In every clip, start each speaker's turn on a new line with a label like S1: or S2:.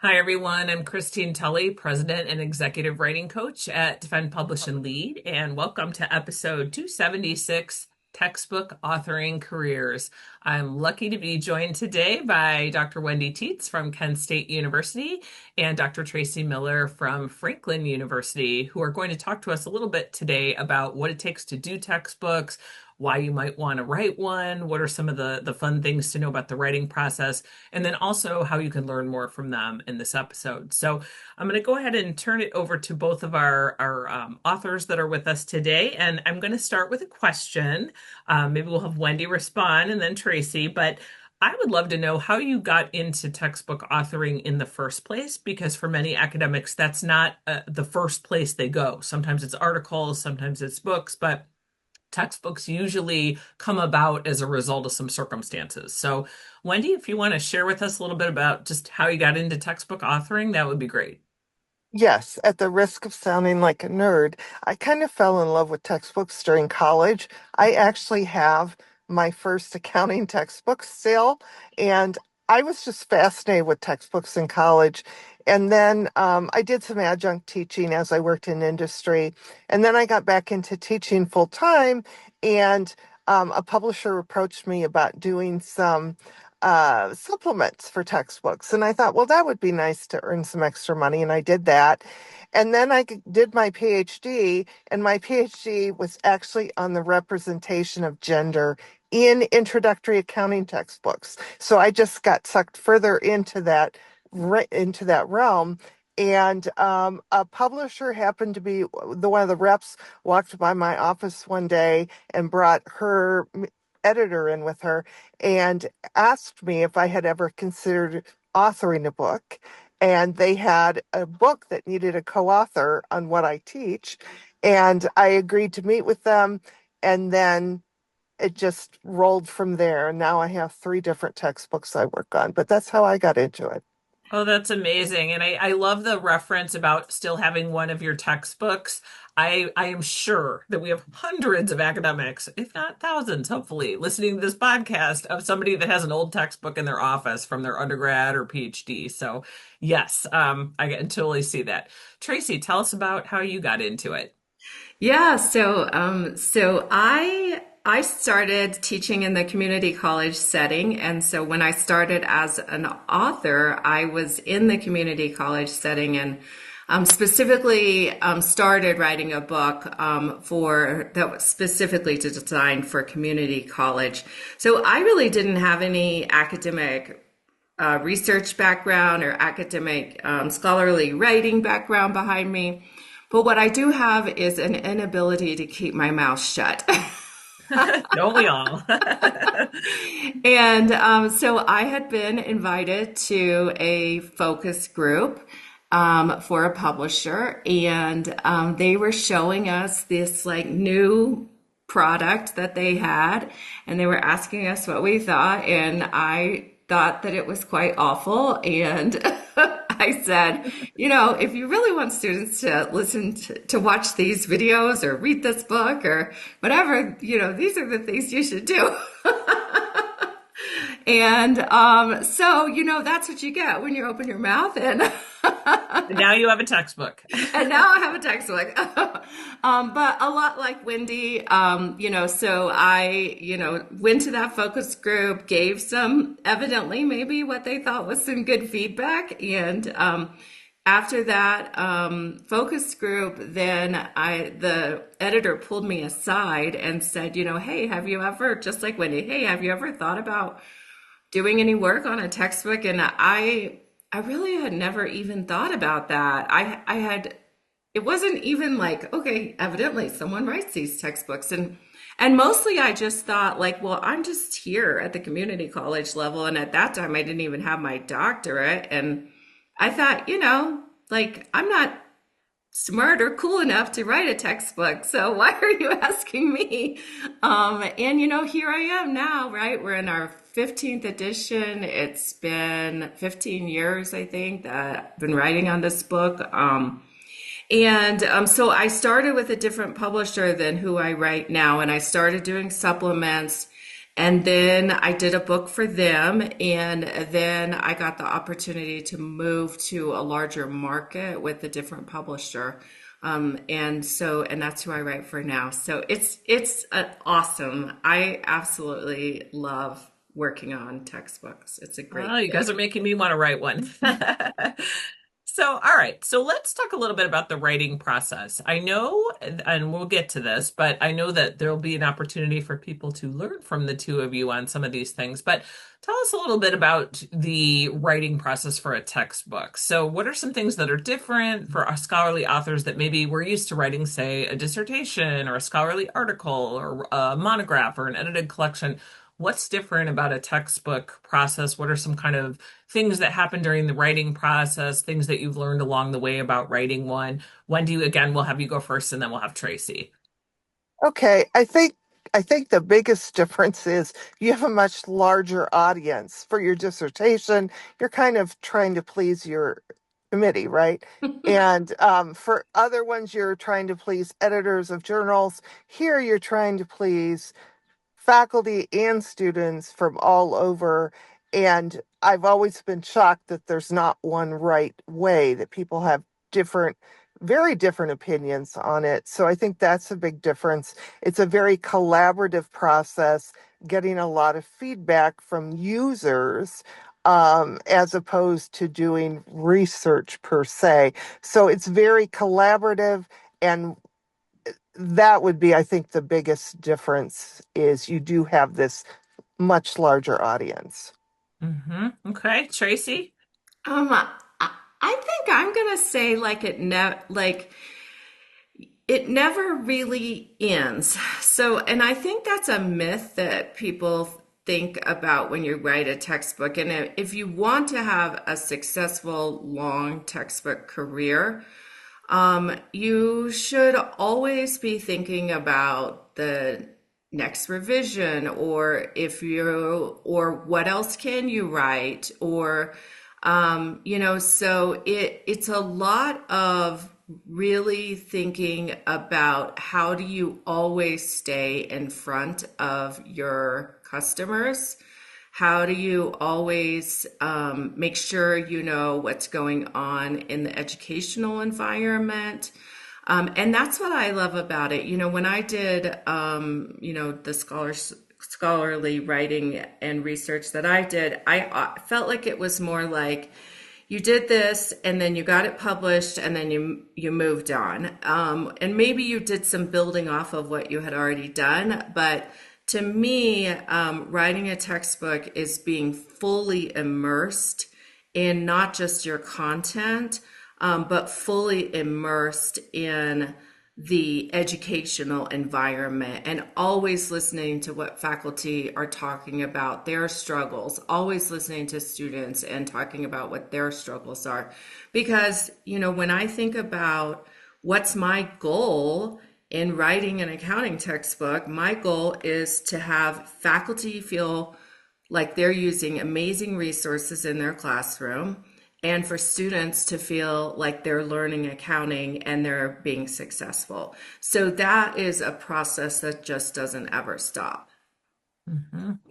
S1: Hi, everyone. I'm Christine Tulley, President and Executive Writing Coach at Defend, Publish, and Lead, and welcome to episode 276, Textbook Authoring Careers. I'm lucky to be joined today by Dr. Wendy Tietz from Kent State University and Dr. Tracie Miller from Franklin University, who are going to talk to us a little bit today about what it takes to do textbooks, why you might want to write one, what are some of the fun things to know about the writing process, and then also how you can learn more from them in this episode. So I'm going to go ahead and turn it over to both of our authors that are with us today. And I'm going to start with a question. Maybe we'll have Wendy respond and then Tracie, but I would love to know how you got into textbook authoring in the first place, because for many academics, that's not the first place they go. Sometimes it's articles, sometimes it's books, but textbooks usually come about as a result of some circumstances. So, Wendy, if you want to share with us a little bit about just how you got into textbook authoring, that would be great.
S2: Yes, at the risk of sounding like a nerd, I kind of fell in love with textbooks during college. I actually have my first accounting textbook still, and I was just fascinated with textbooks in college. And then I did some adjunct teaching as I worked in industry. And then I got back into teaching full time, and a publisher approached me about doing some supplements for textbooks. And I thought, well, that would be nice to earn some extra money. And I did that. And then did my PhD, and my PhD was actually on the representation of gender in introductory accounting textbooks. So I just got sucked further into that realm. And a publisher happened to be one of the reps walked by my office one day and brought her editor in with her and asked me if I had ever considered authoring a book. And they had a book that needed a co-author on what I teach. And I agreed to meet with them. And then it just rolled from there. And now I have 3 different textbooks I work on. But that's how I got into it.
S1: Oh, that's amazing. And I love the reference about still having one of your textbooks. I am sure that we have hundreds of academics, if not thousands, hopefully, listening to this podcast of somebody that has an old textbook in their office from their undergrad or PhD. So, yes, I can totally see that. Tracie, tell us about how you got into it.
S3: So I started teaching in the community college setting, and so when I started as an author, I was in the community college setting and specifically started writing a book for that was specifically designed for community college. So I really didn't have any academic research background or academic scholarly writing background behind me. But what I do have is an inability to keep my mouth shut.
S1: Don't we all?
S3: And so I had been invited to a focus group for a publisher, and they were showing us this like new product that they had, and they were asking us what we thought, and I thought that it was quite awful. And I said, if you really want students to listen to watch these videos or read this book or whatever, these are the things you should do. And so that's what you get when you open your mouth. And
S1: Now you have a textbook.
S3: and now I have a textbook. But a lot like Wendy, so I, went to that focus group, gave some, evidently maybe what they thought was some good feedback. And after that focus group, then the editor pulled me aside and said, hey, have you ever, just like Wendy, hey, have you ever thought about doing any work on a textbook? And I really had never even thought about that. It wasn't even like, okay, evidently someone writes these textbooks. And mostly I just thought like, well, I'm just here at the community college level. And at that time, I didn't even have my doctorate. And I thought, like I'm not smart or cool enough to write a textbook. So why are you asking me? And here I am now, right? We're in our 15th edition. It's been 15 years, I think, that I've been writing on this book. So I started with a different publisher than who I write now, and I started doing supplements. And then I did a book for them, and then I got the opportunity to move to a larger market with a different publisher. And that's who I write for now. So it's awesome. I absolutely love working on textbooks. It's a
S1: Oh,
S3: great
S1: you guys are
S3: gig.
S1: making me want to write one. So, all right. So let's talk a little bit about the writing process. I know, and we'll get to this, but I know that there'll be an opportunity for people to learn from the two of you on some of these things. But tell us a little bit about the writing process for a textbook. So, what are some things that are different for our scholarly authors that maybe we're used to writing, say, a dissertation or a scholarly article or a monograph or an edited collection? What's different about a textbook process? What are some kind of things that happen during the writing process, things that you've learned along the way about writing one? Wendy, again, we'll have you go first and then we'll have Tracie.
S2: Okay, I think the biggest difference is you have a much larger audience for your dissertation. You're kind of trying to please your committee, right? And for other ones, you're trying to please editors of journals. Here, you're trying to please faculty and students from all over. And I've always been shocked that there's not one right way, that people have different, very different opinions on it. So I think that's a big difference. It's a very collaborative process, getting a lot of feedback from users. As opposed to doing research per se. So it's very collaborative, and that would be, I think, the biggest difference is you do have this much larger audience.
S1: Okay, Tracie?
S3: I think I'm gonna say it never really ends. So, and I think that's a myth that people think about when you write a textbook. And if you want to have a successful long textbook career, you should always be thinking about the next revision, or what else can you write, or so it's a lot of really thinking about how do you always stay in front of your customers. How do you always make sure you know what's going on in the educational environment? And that's what I love about it. When I did, the scholarly writing and research that I did, I felt like it was more like you did this and then you got it published and then you moved on. And maybe you did some building off of what you had already done, but to me, writing a textbook is being fully immersed in not just your content, but fully immersed in the educational environment and always listening to what faculty are talking about their struggles, always listening to students and talking about what their struggles are. Because, when I think about what's my goal in writing an accounting textbook, my goal is to have faculty feel like they're using amazing resources in their classroom, and for students to feel like they're learning accounting and they're being successful. So that is a process that just doesn't ever stop.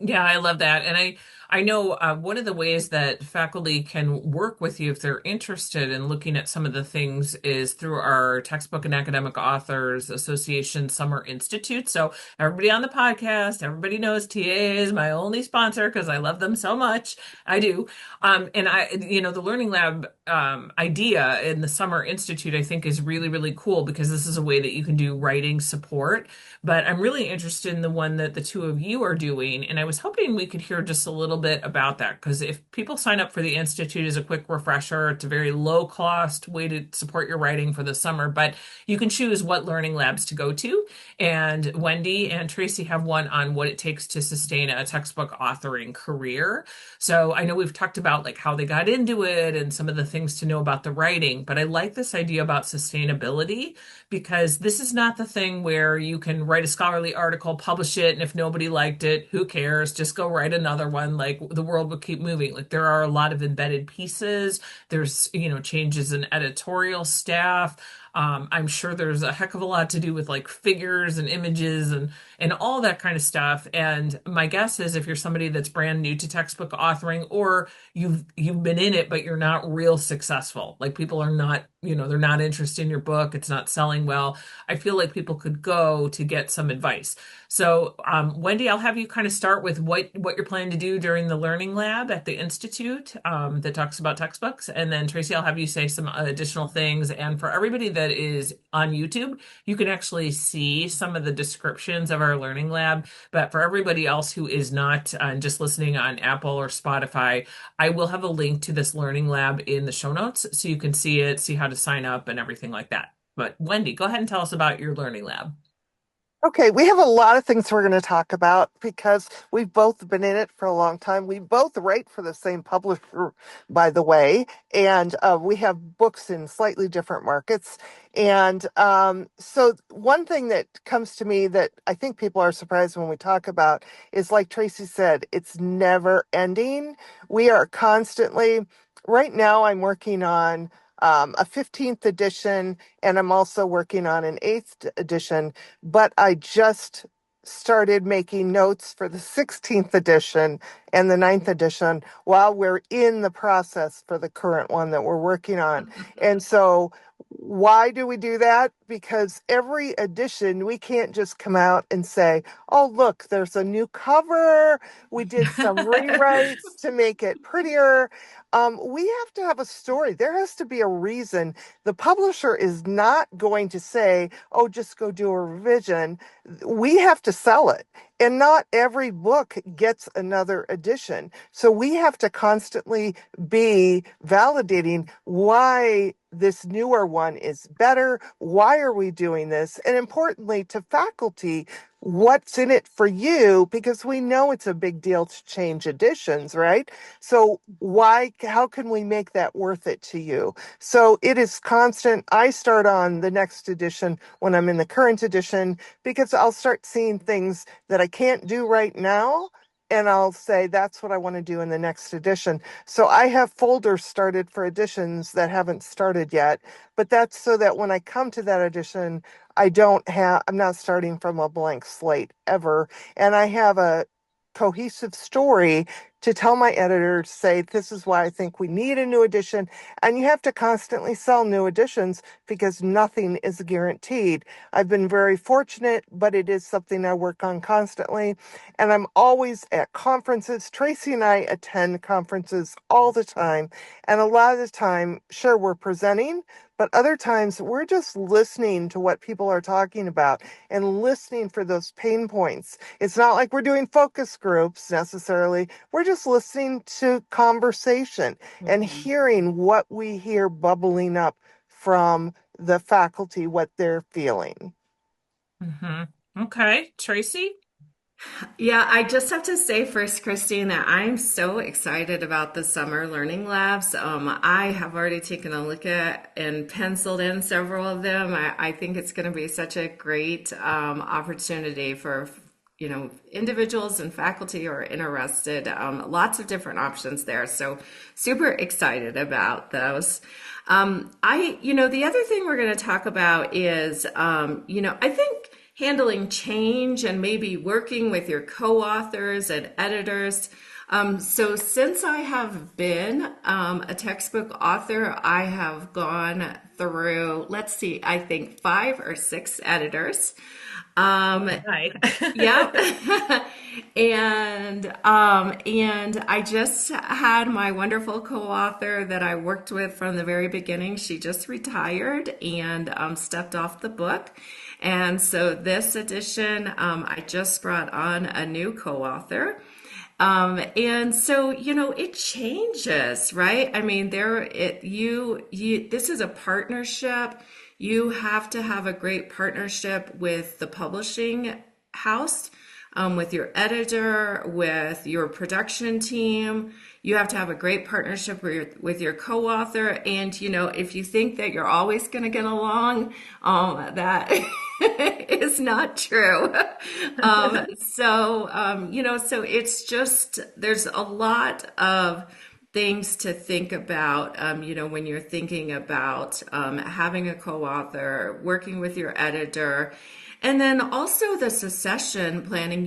S1: Yeah, I love that. And I know one of the ways that faculty can work with you if they're interested in looking at some of the things is through our Textbook and Academic Authors Association Summer Institute. So everybody on the podcast, everybody knows TA is my only sponsor because I love them so much. I do. And the Learning Lab idea in the Summer Institute, I think is really, really cool because this is a way that you can do writing support. But I'm really interested in the one that the two of you are doing. And I was hoping we could hear just a little bit about that. Because if people sign up for the Institute as a quick refresher, it's a very low cost way to support your writing for the summer. But you can choose what learning labs to go to. And Wendy and Tracie have one on what it takes to sustain a textbook authoring career. So I know we've talked about like how they got into it and some of the things to know about the writing. But I like this idea about sustainability because this is not the thing where you can write a scholarly article, publish it, and if nobody liked it, who cares? Just go write another one. like the world would keep moving. Like there are a lot of embedded pieces. There's, changes in editorial staff. I'm sure there's a heck of a lot to do with like figures and images and all that kind of stuff. And my guess is if you're somebody that's brand new to textbook authoring, or you've been in it but you're not real successful, like people are not, they're not interested in your book, it's not selling well, I feel like people could go to get some advice. So, Wendy, I'll have you kind of start with what you're planning to do during the learning lab at the Institute that talks about textbooks. And then Tracie, I'll have you say some additional things. And for everybody that is on YouTube, you can actually see some of the descriptions of our learning lab. But for everybody else who is not just listening on Apple or Spotify, I will have a link to this learning lab in the show notes so you can see it, see how to sign up and everything like that. But Wendy, go ahead and tell us about your learning lab.
S2: Okay, we have a lot of things we're going to talk about because we've both been in it for a long time. We both write for the same publisher, by the way, and we have books in slightly different markets. And so one thing that comes to me that I think people are surprised when we talk about is, like Tracie said, it's never ending. We are constantly, right now, I'm working on a 15th edition, and I'm also working on an 8th edition, but I just started making notes for the 16th edition and the 9th edition while we're in the process for the current one that we're working on. And so why do we do that? Because every edition, we can't just come out and say, oh, look, there's a new cover. We did some rewrites to make it prettier. We have to have a story. There has to be a reason. The publisher is not going to say, oh, just go do a revision. We have to sell it. And not every book gets another edition. So we have to constantly be validating why this newer one is better. Why are we doing this? And importantly, to faculty, what's in it for you? Because we know it's a big deal to change editions, right? So how can we make that worth it to you? So it is constant. I start on the next edition when I'm in the current edition because I'll start seeing things that I can't do right now. And I'll say, that's what I want to do in the next edition. So I have folders started for editions that haven't started yet, but that's so that when I come to that edition, I'm not starting from a blank slate ever. And I have a cohesive story to tell my editor to say, this is why I think we need a new edition. And you have to constantly sell new editions because nothing is guaranteed. I've been very fortunate, but it is something I work on constantly. And I'm always at conferences. Tracie and I attend conferences all the time. And a lot of the time, sure, we're presenting, but other times we're just listening to what people are talking about and listening for those pain points. It's not like we're doing focus groups necessarily. We're just listening to conversation and hearing what we hear bubbling up from the faculty, what they're feeling.
S1: Mm-hmm. Okay, Tracie?
S3: Yeah, I just have to say first, Christine, that I'm so excited about the summer learning labs. I have already taken a look at and penciled in several of them. I think it's going to be such a great opportunity for, individuals and faculty who are interested. Lots of different options there. So super excited about those. The other thing we're going to talk about is, I think handling change and maybe working with your co-authors and editors. So since I have been a textbook author, I have gone through, let's see, I think 5 or 6 editors.
S1: Right.
S3: Yep. And I just had my wonderful co-author that I worked with from the very beginning. She just retired and stepped off the book. And so this edition, I just brought on a new co-author. And so, it changes, right? I mean, this is a partnership. You have to have a great partnership with the publishing house. with your editor, with your production team. You have to have a great partnership with your co-author. And, if you think that you're always going to get along, that is not true. So it's just, there's a lot of things to think about, when you're thinking about having a co-author, working with your editor, and then also the succession planning.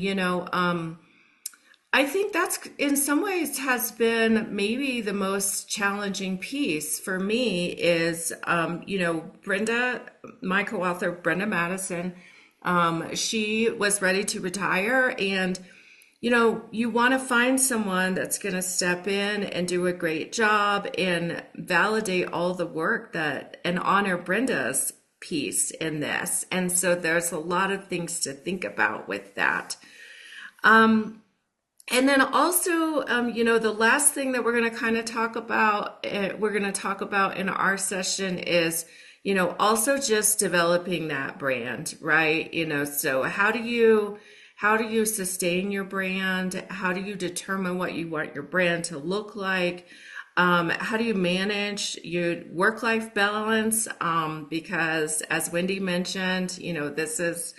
S3: I think that's in some ways has been maybe the most challenging piece for me is, Brenda, my co-author, Brenda Madison, she was ready to retire, and you want to find someone that's going to step in and do a great job and validate all the work and honor Brenda's piece in this. And so there's a lot of things to think about with that. And then also, the last thing that we're going to kind of talk about, in our session is, also just developing that brand, right? So how do you sustain your brand? How do you determine what you want your brand to look like? How do you manage your work-life balance? Because as Wendy mentioned, this is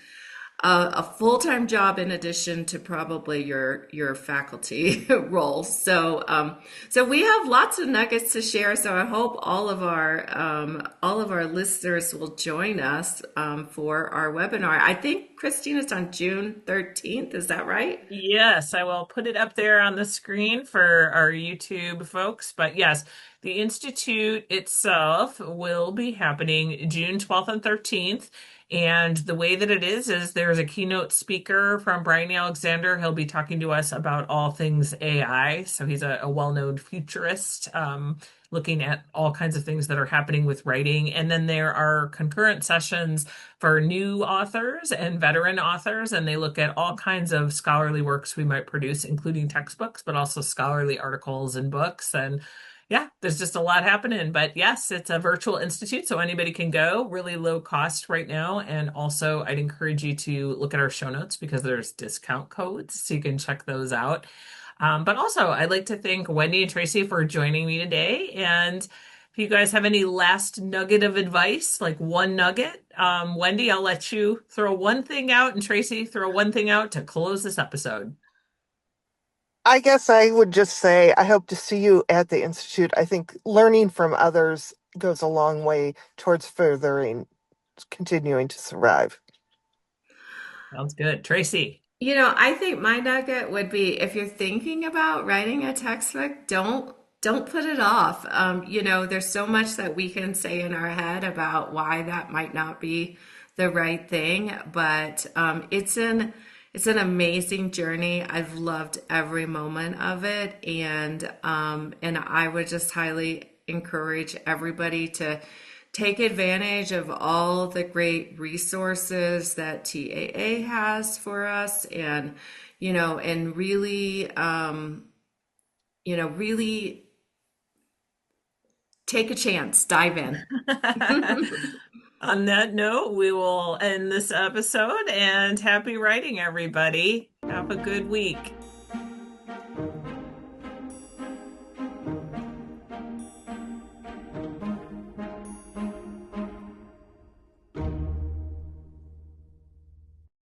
S3: a full-time job in addition to probably your faculty roles. So we have lots of nuggets to share. So I hope all of our listeners will join us for our webinar. I think, Christine, it's on June 13th. Is that right?
S1: Yes, I will put it up there on the screen for our YouTube folks. But yes, the Institute itself will be happening June 12th and 13th. And the way that it is there's a keynote speaker from Brian Alexander. He'll be talking to us about all things AI. So he's a well-known futurist, looking at all kinds of things that are happening with writing. And then there are concurrent sessions for new authors and veteran authors, and they look at all kinds of scholarly works we might produce, including textbooks, but also scholarly articles and books. And yeah, there's just a lot happening. But yes, it's a virtual institute, so anybody can go, really low cost right now. And also, I'd encourage you to look at our show notes because there's discount codes, so you can check those out. But also, I'd like to thank Wendy and Tracie for joining me today. And if you guys have any last nugget of advice, like one nugget, Wendy, I'll let you throw one thing out, and Tracie, throw one thing out to close this episode.
S2: I guess I would just say I hope to see you at the Institute. I think learning from others goes a long way towards continuing to survive.
S1: Sounds good. Tracie.
S3: I think my nugget would be if you're thinking about writing a textbook, don't put it off. There's so much that we can say in our head about why that might not be the right thing, but it's an amazing journey. I've loved every moment of it, and I would just highly encourage everybody to take advantage of all the great resources that TAA has for us, and really take a chance, dive in.
S1: On that note, we will end this episode, and happy writing, everybody. Have a good week.